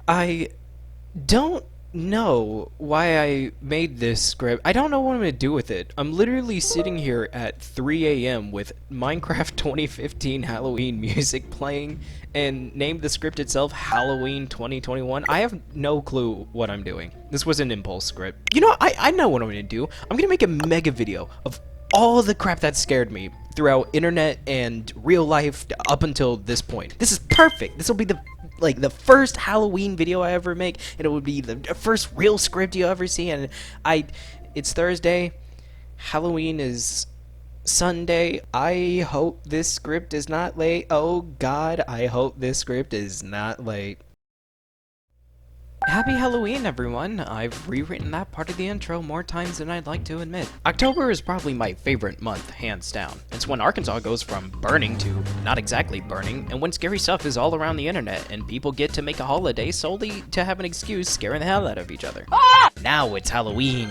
I don't know why I made this script. I don't know what I'm going to do with it. I'm literally sitting here at 3 a.m. with Minecraft 2015 Halloween music playing and named the script itself Halloween 2021. I have no clue what I'm doing. This was an impulse script. You know, I know what I'm going to do. I'm going to make a mega video of all the crap that scared me throughout internet and real life up until this point. This is perfect. This will be the first Halloween video I ever make, and it would be the first real script you ever see. And it's Thursday. Halloween is Sunday. I hope this script is not late. Oh God, I hope this script is not late. Happy Halloween, everyone! I've rewritten that part of the intro more times than I'd like to admit. October is probably my favorite month, hands down. It's when Arkansas goes from burning to not exactly burning, and when scary stuff is all around the internet, and people get to make a holiday solely to have an excuse scaring the hell out of each other. Now it's Halloween,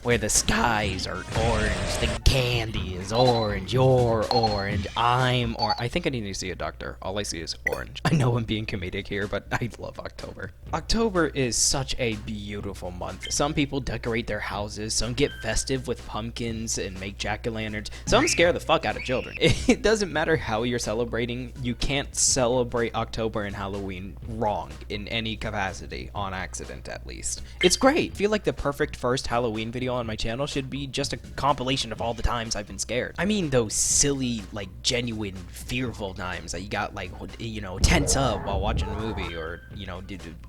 where the skies are orange, the candy is orange, you're orange, I'm orange. I think I need to see a doctor. All I see is orange. I know I'm being comedic here, but I love October. October is such a beautiful month. Some people decorate their houses, some get festive with pumpkins and make jack-o'-lanterns, some scare the fuck out of children. It doesn't matter how you're celebrating, you can't celebrate October and Halloween wrong in any capacity, on accident at least. It's great. I feel like the perfect first Halloween video on my channel should be just a compilation of all the times I've been scared. I mean those silly, like genuine, fearful times that you got like, you know, tense up while watching a movie, or, you know,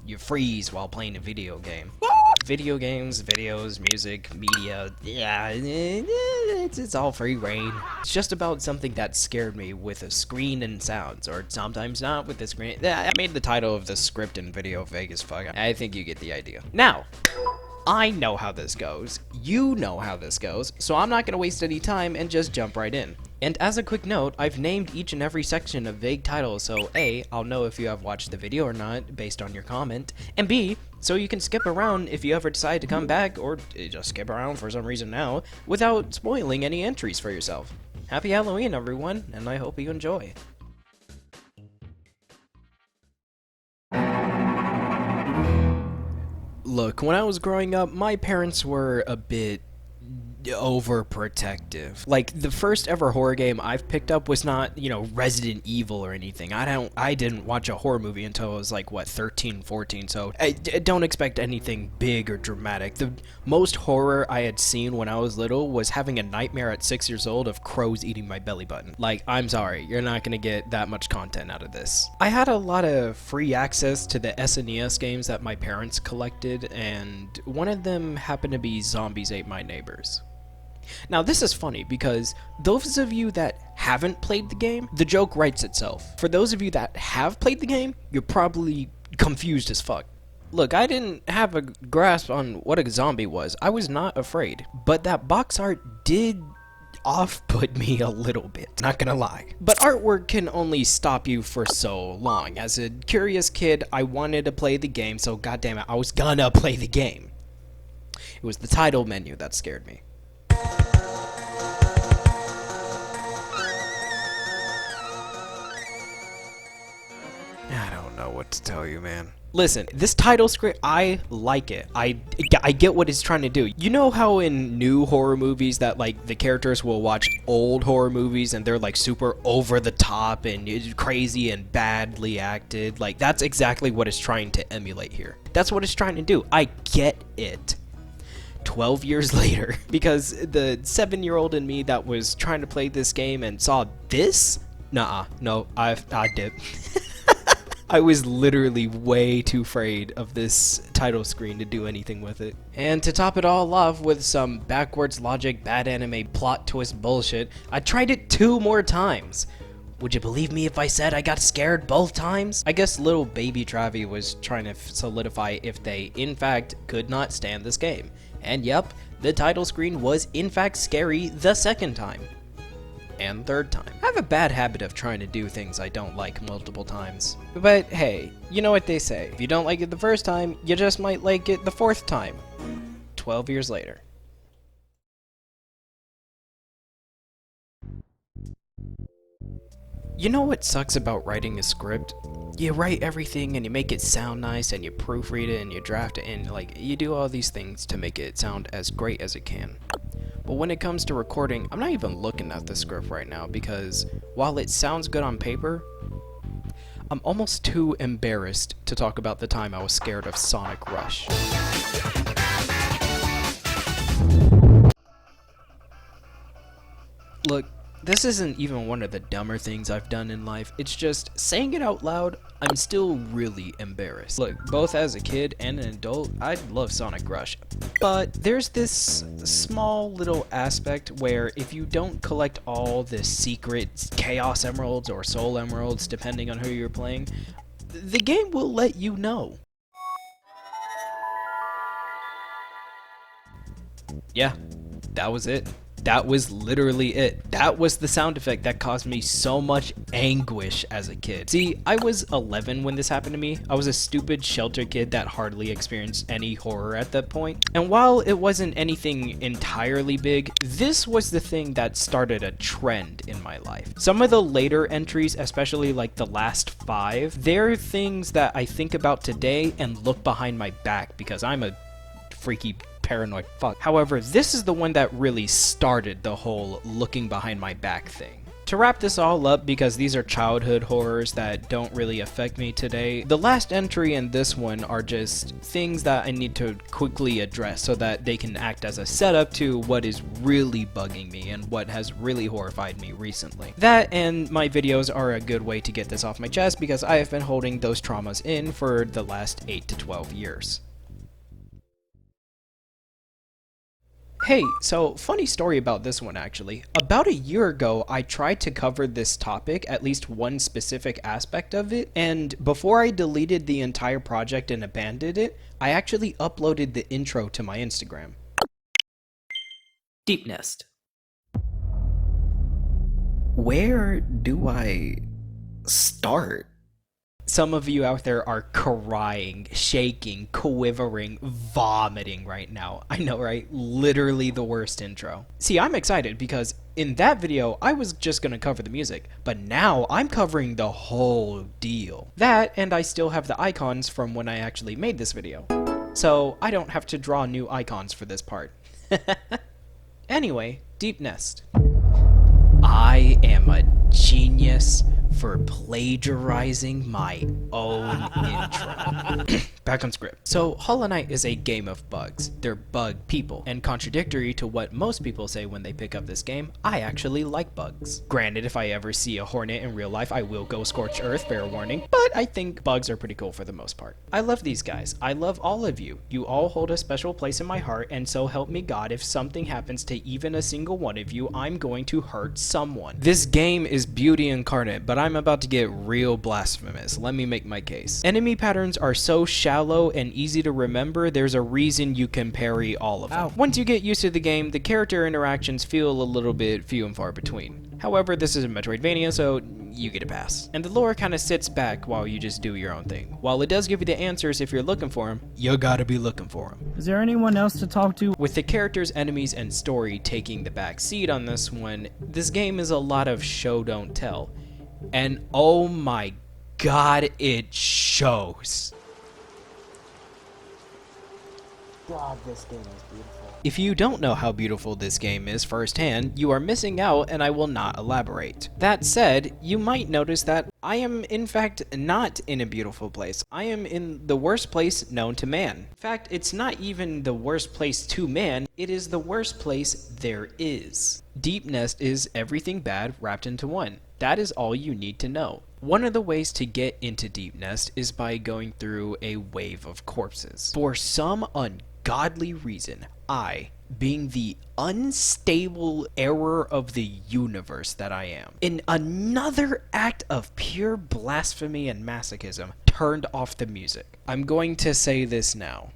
you freeze while playing a video game. Video games, videos, music, media, yeah, it's all free reign. It's just about something that scared me with a screen and sounds, or sometimes not with the screen. I made the title of the script and video vague as fuck. I think you get the idea. Now, I know how this goes, you know how this goes, so I'm not going to waste any time and just jump right in. And as a quick note, I've named each and every section a vague title, so A, I'll know if you have watched the video or not based on your comment, and B, so you can skip around if you ever decide to come back, or just skip around for some reason now, without spoiling any entries for yourself. Happy Halloween, everyone, and I hope you enjoy. Look, when I was growing up, my parents were a bit overprotective. Like, the first ever horror game I've picked up was not, you know, Resident Evil or anything. I didn't watch a horror movie until I was like, what, 13, 14, so I don't expect anything big or dramatic. The most horror I had seen when I was little was having a nightmare at 6 years old of crows eating my belly button. Like, I'm sorry, you're not gonna get that much content out of this. I had a lot of free access to the SNES games that my parents collected, and one of them happened to be Zombies Ate My Neighbors. Now, this is funny because those of you that haven't played the game, the joke writes itself. For those of you that have played the game, you're probably confused as fuck. Look, I didn't have a grasp on what a zombie was. I was not afraid. But that box art did off-put me a little bit, not gonna lie. But artwork can only stop you for so long. As a curious kid, I wanted to play the game, so goddammit, I was gonna play the game. It was the title menu that scared me. I don't know what to tell you, man. Listen, this title script, I like it. I get what it's trying to do. You know how in new horror movies that, like, the characters will watch old horror movies and they're, like, super over the top and crazy and badly acted? Like, that's exactly what it's trying to emulate here. That's what it's trying to do. I get it. 12 years later, because the 7-year-old in me that was trying to play this game and saw this? Nuh-uh. No, I did. I was literally way too afraid of this title screen to do anything with it. And to top it all off with some backwards logic, bad anime, plot twist bullshit, I tried it 2 more times. Would you believe me if I said I got scared both times? I guess little baby Travi was trying to solidify if they, in fact, could not stand this game. And yep, the title screen was in fact scary the 2nd time. And 3rd time. I have a bad habit of trying to do things I don't like multiple times. But hey, you know what they say. If you don't like it the 1st time, you just might like it the 4th time. 12 years later. You know what sucks about writing a script? You write everything and you make it sound nice and you proofread it and you draft it and like you do all these things to make it sound as great as it can. But when it comes to recording, I'm not even looking at the script right now because while it sounds good on paper, I'm almost too embarrassed to talk about the time I was scared of Sonic Rush. Look, this isn't even one of the dumber things I've done in life. It's just saying it out loud, I'm still really embarrassed. Look, both as a kid and an adult, I love Sonic Rush. But there's this small little aspect where if you don't collect all the secret Chaos Emeralds or Soul Emeralds, depending on who you're playing, the game will let you know. Yeah, that was it. That was literally it. That was the sound effect that caused me so much anguish as a kid. See, I was 11 when this happened to me. I was a stupid shelter kid that hardly experienced any horror at that point. And while it wasn't anything entirely big, this was the thing that started a trend in my life. Some of the later entries, especially like the last 5, they're things that I think about today and look behind my back because I'm a freaky paranoid fuck. However, this is the one that really started the whole looking behind my back thing. To wrap this all up, because these are childhood horrors that don't really affect me today, the last entry and this one are just things that I need to quickly address so that they can act as a setup to what is really bugging me and what has really horrified me recently. That and my videos are a good way to get this off my chest because I have been holding those traumas in for the last 8 to 12 years. Hey, so funny story about this one actually. About a year ago, I tried to cover this topic, at least one specific aspect of it, and before I deleted the entire project and abandoned it, I actually uploaded the intro to my Instagram. Deepnest. Where do I start? Some of you out there are crying, shaking, quivering, vomiting right now. I know, right? Literally the worst intro. See, I'm excited because in that video, I was just gonna cover the music, but now I'm covering the whole deal. That, and I still have the icons from when I actually made this video. So I don't have to draw new icons for this part. Anyway, Deepnest. I am a genius for plagiarizing my own intro. Back on script. So, Hollow Knight is a game of bugs. They're bug people, and contradictory to what most people say when they pick up this game, I actually like bugs. Granted, if I ever see a hornet in real life, I will go scorched earth, fair warning, but I think bugs are pretty cool for the most part. I love these guys. I love all of you. You all hold a special place in my heart, and so help me God, if something happens to even a single one of you, I'm going to hurt someone. This game is beauty incarnate, but I'm about to get real blasphemous. Let me make my case. Enemy patterns are so shallow and easy to remember, there's a reason you can parry all of them. Ow. Once you get used to the game, the character interactions feel a little bit few and far between. However, this is a Metroidvania, so you get a pass. And the lore kind of sits back while you just do your own thing. While it does give you the answers if you're looking for them, you gotta be looking for them. Is there anyone else to talk to? With the characters, enemies, and story taking the back seat on this one, this game is a lot of show don't tell. And oh my god, it shows. God, this game is beautiful. If you don't know how beautiful this game is firsthand, you are missing out and I will not elaborate. That said, you might notice that I am in fact not in a beautiful place. I am in the worst place known to man. In fact, it's not even the worst place to man, it is the worst place there is. Deepnest is everything bad wrapped into one. That is all you need to know. One of the ways to get into Deepnest is by going through a wave of corpses. For some ungodly reason, I, being the unstable error of the universe that I am, in another act of pure blasphemy and masochism, turned off the music. I'm going to say this now.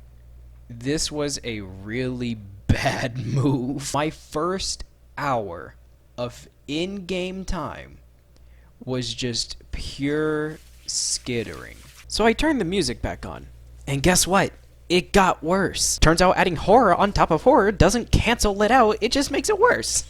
This was a really bad move. My first hour of in-game time was just pure skittering. So I turned the music back on, and guess what? It got worse. Turns out adding horror on top of horror doesn't cancel it out, it just makes it worse.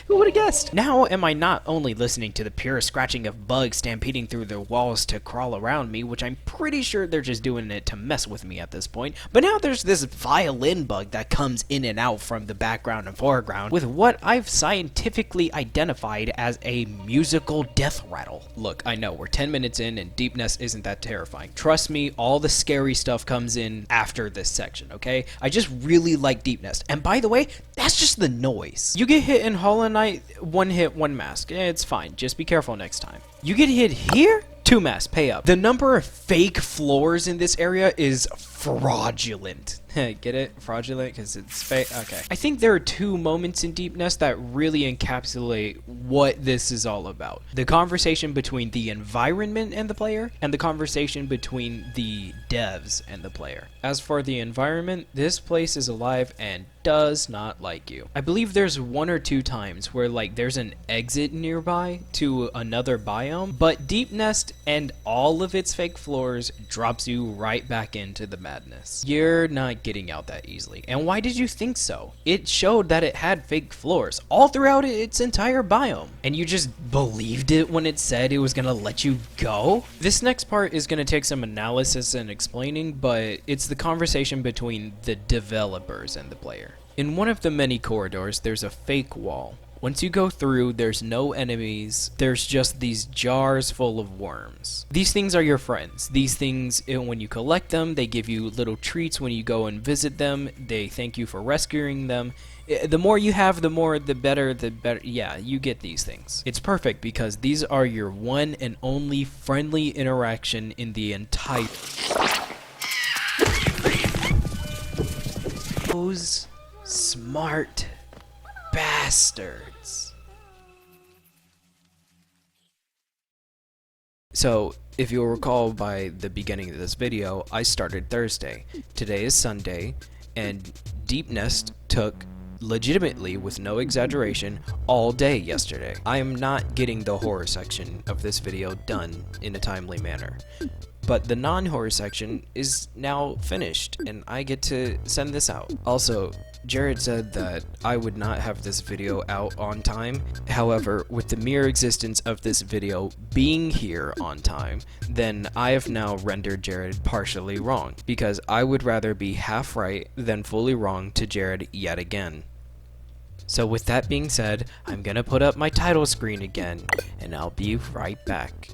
Who would have guessed? Now am I not only listening to the pure scratching of bugs stampeding through the walls to crawl around me, which I'm pretty sure they're just doing it to mess with me at this point, but now there's this violin bug that comes in and out from the background and foreground with what I've scientifically identified as a musical death rattle. Look, I know we're 10 minutes in and Deepnest isn't that terrifying. Trust me, all the scary stuff comes in after this section, okay? I just really like Deepnest. And by the way, that's just the noise. You get hit in Hollow Knight, one hit, one mask. It's fine. Just be careful next time. You get hit here? 2 masks, pay up. The number of fake floors in this area is fraudulent. Get it? Fraudulent? Because it's fake? Okay. I think there are 2 moments in Deepnest that really encapsulate what this is all about. The conversation between the environment and the player, and the conversation between the devs and the player. As for the environment, this place is alive and does not like you. I believe there's 1 or 2 times where like there's an exit nearby to another biome, but Deepnest and all of its fake floors drops you right back into the madness. You're not getting out that easily. And why did you think so? It showed that it had fake floors all throughout its entire biome, and you just believed it when it said it was gonna let you go? This next part is gonna take some analysis and explaining, but it's the conversation between the developers and the player. In one of the many corridors, there's a fake wall. Once you go through, there's no enemies, there's just these jars full of worms. These things are your friends. These things, when you collect them, they give you little treats when you go and visit them. They thank you for rescuing them. The more you have, the better, yeah, you get these things. It's perfect because these are your one and only friendly interaction in the entire... Those smart bastards. So, if you'll recall by the beginning of this video, I started Thursday. Today is Sunday, and Deepnest took, legitimately, with no exaggeration, all day yesterday. I am not getting the horror section of this video done in a timely manner. But the non-horror section is now finished, and I get to send this out. Also, Jared said that I would not have this video out on time. However, with the mere existence of this video being here on time, then I have now rendered Jared partially wrong, because I would rather be half right than fully wrong to Jared yet again. So with that being said, I'm gonna put up my title screen again, and I'll be right back.